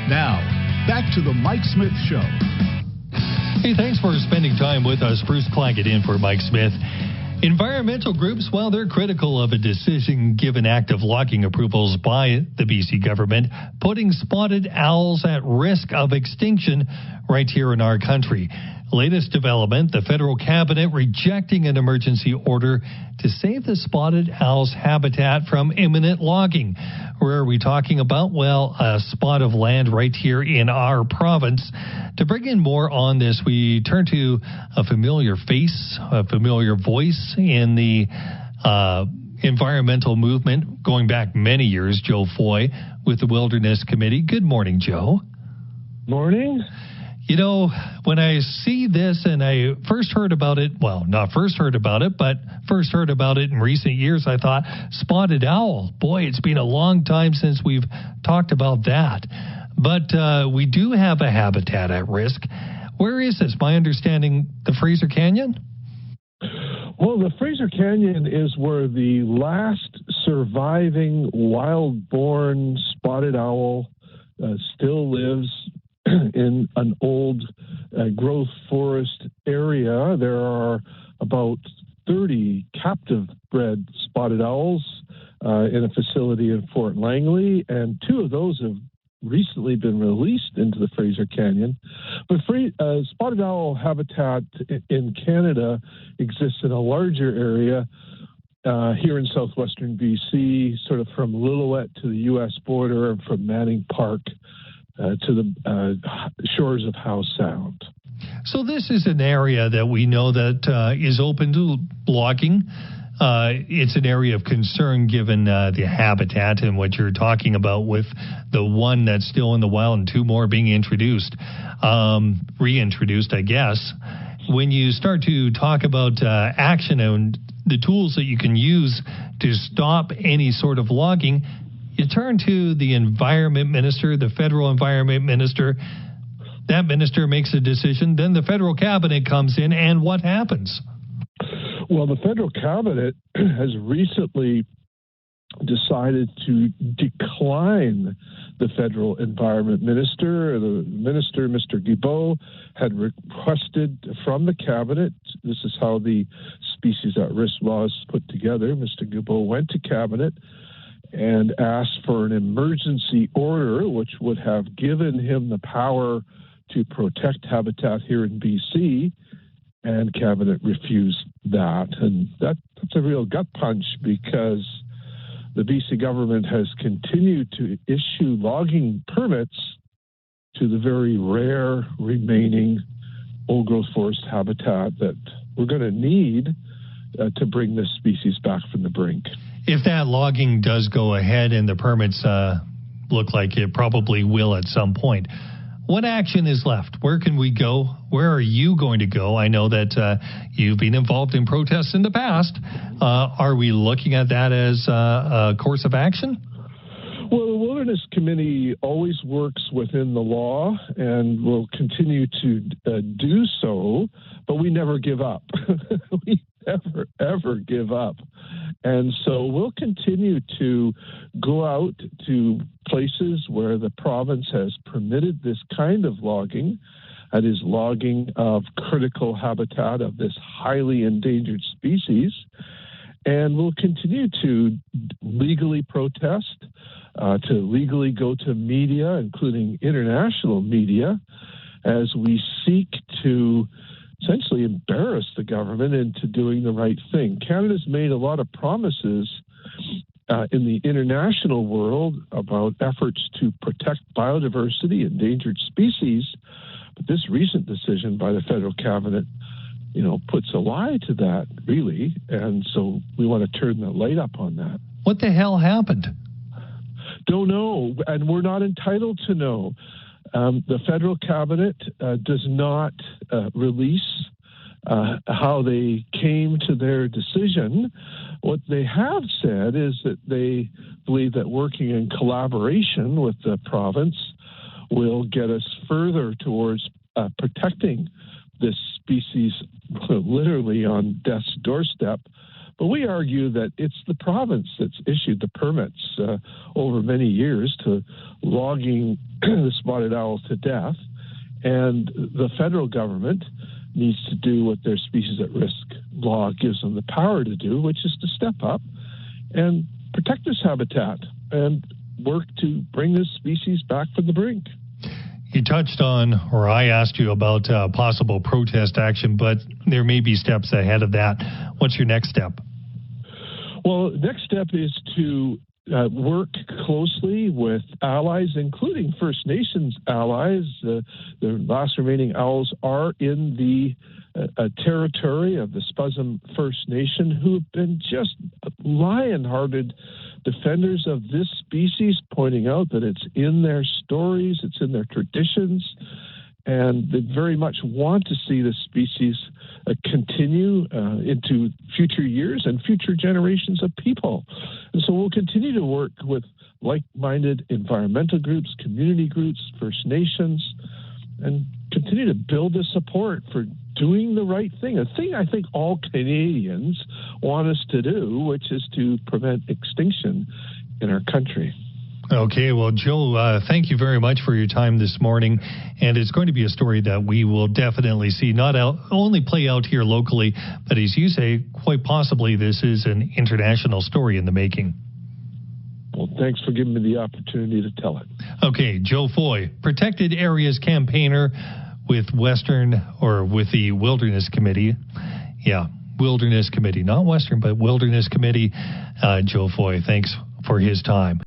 Now, back to the Mike Smith Show. Hey, thanks for spending time with us. Bruce Claggett in for Mike Smith. Environmental groups, well, they're critical of a decision-given active logging approvals by the BC government, putting spotted owls at risk of extinction right here in our country. Latest development, the federal cabinet rejecting an emergency order to save the spotted owl's habitat from imminent logging. Where are we talking about? Well, a spot of land right here in our province. To bring in more on this, we turn to a familiar face, a familiar voice in the environmental movement going back many years, Joe Foy with the Wilderness Committee. Good morning, Joe. Morning. You know, when I see this and I first heard about it, well, not first heard about it, but first heard about it in recent years, I thought, spotted owl. Boy, it's been a long time since we've talked about that. But we do have a habitat at risk. Where is this? My understanding, the Fraser Canyon? Well, the Fraser Canyon is where the last surviving wild-born spotted owl still lives in an old growth forest area. There are about 30 captive bred spotted owls in a facility in Fort Langley, and 2 of those have recently been released into the Fraser Canyon. But spotted owl habitat in Canada exists in a larger area here in southwestern BC, sort of from Lillooet to the U.S. border and from Manning Park to the shores of Howe Sound. So this is an area that we know that is open to logging. It's an area of concern given the habitat and what you're talking about with the one that's still in the wild and 2 more being introduced, reintroduced, I guess. When you start to talk about action and the tools that you can use to stop any sort of logging, you turn to the environment minister, the federal environment minister. That minister makes a decision. Then the federal cabinet comes in, and what happens? Well, the federal cabinet has recently decided to decline the federal environment minister. The minister, Mr. Guilbeault, had requested from the cabinet, this is how the species at risk law is put together. Mr. Guilbeault went to cabinet and asked for an emergency order, which would have given him the power to protect habitat here in BC, and cabinet refused that. And that's a real gut punch, because the BC government has continued to issue logging permits to the very rare remaining old growth forest habitat that we're going to need to bring this species back from the brink. If that logging does go ahead and the permits look like it probably will at some point, what action is left? Where can we go? Where are you going to go? I know that you've been involved in protests in the past. Are we looking at that as a course of action? Well, the Wilderness Committee always works within the law and will continue to do so, but we never give up. We never, ever give up. And so we'll continue to go out to places where the province has permitted this kind of logging, that is logging of critical habitat of this highly endangered species. And we'll continue to legally protest, to legally go to media, including international media, as we seek to essentially embarrass the government into doing the right thing. Canada's made a lot of promises in the international world about efforts to protect biodiversity, endangered species, but this recent decision by the federal cabinet, puts a lie to that, really, and so we want to turn the light up on that. What the hell happened? Don't know, and we're not entitled to know. The federal cabinet does not release how they came to their decision. What they have said is that they believe that working in collaboration with the province will get us further towards protecting this species literally on death's doorstep, But we argue that it's the province that's issued the permits over many years to logging the spotted owls to death, and the federal government needs to do what their species at risk law gives them the power to do, which is to step up and protect this habitat and work to bring this species back from the brink. You touched on, or I asked you about possible protest action, but there may be steps ahead of that. What's your next step? Well, next step is to work closely with allies, including First Nations allies. The last remaining owls are in the territory of the Spuzum First Nation, who have been just lion-hearted defenders of this species, pointing out that it's in their stories, it's in their traditions, and they very much want to see this species continue into future years and future generations of people. And so we'll continue to work with like-minded environmental groups, community groups, First Nations, and continue to build the support for doing the right thing, a thing I think all Canadians want us to do, which is to prevent extinction in our country. Okay, well, Joe, thank you very much for your time this morning. And it's going to be a story that we will definitely see not only play out here locally, but as you say, quite possibly this is an international story in the making. Well, thanks for giving me the opportunity to tell it. Okay, Joe Foy, Protected Areas Campaigner with the Wilderness Committee. Yeah, Wilderness Committee, not Western, but Wilderness Committee. Joe Foy, thanks for his time.